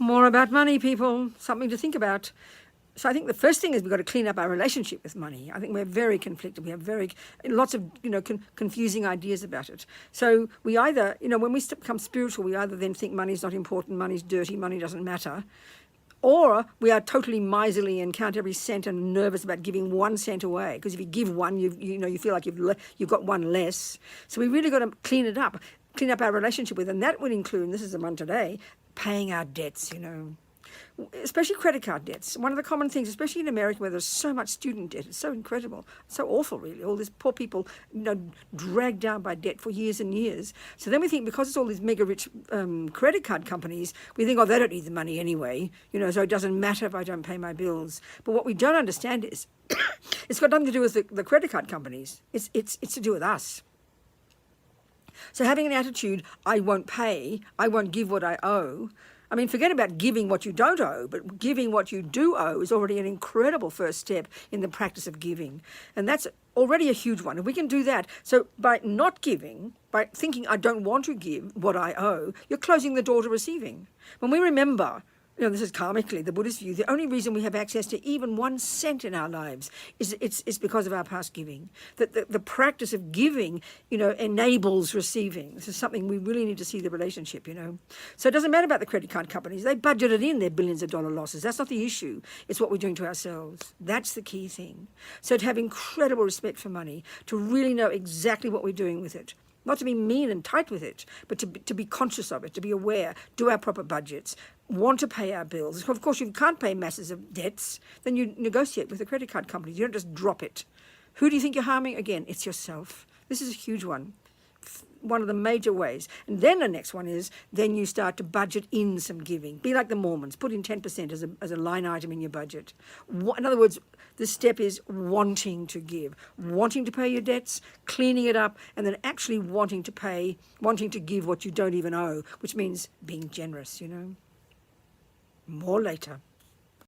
More about money, people. Something to think about. So I think the first thing is we've got to clean up our relationship with money. I think we're very conflicted. We have lots of, confusing ideas about it. So we either, when we become spiritual, we either then think money's not important, money's dirty, money doesn't matter, or we are totally miserly and count every cent and nervous about giving 1 cent away. Because if you give one, you feel like you've got one less. So we really got to clean it up, clean up our relationship with, and that would include, and this is the one today, paying our debts, especially credit card debts. One of the common things, especially in America where there's so much student debt, it's so incredible, it's so awful really, all these poor people, dragged down by debt for years and years. So then we think because it's all these mega rich credit card companies, we think, they don't need the money anyway, so it doesn't matter if I don't pay my bills. But what we don't understand is it's got nothing to do with the credit card companies. It's to do with us. So having an attitude, I won't pay, I won't give what I owe. I mean, forget about giving what you don't owe, but giving what you do owe is already an incredible first step in the practice of giving. And that's already a huge one. If we can do that, so by not giving, by thinking I don't want to give what I owe, you're closing the door to receiving. When we remember, this is karmically, the Buddhist view, the only reason we have access to even 1 cent in our lives is it's because of our past giving. That the practice of giving, enables receiving. This is something we really need to see the relationship, So it doesn't matter about the credit card companies. They budgeted in their billions of dollar losses. That's not the issue. It's what we're doing to ourselves. That's the key thing. So to have incredible respect for money, to really know exactly what we're doing with it. Not to be mean and tight with it, but to be conscious of it, to be aware, do our proper budgets, want to pay our bills. Of course, you can't pay masses of debts, then you negotiate with the credit card companies. You don't just drop it. Who do you think you're harming? Again, it's yourself. This is a huge one. One of the major ways. And then the next one is, then you start to budget in some giving. Be like the Mormons, put in 10% as a line item in your budget. In other words, the step is wanting to give, wanting to pay your debts, cleaning it up, and then actually wanting to give what you don't even owe, which means being generous, More later.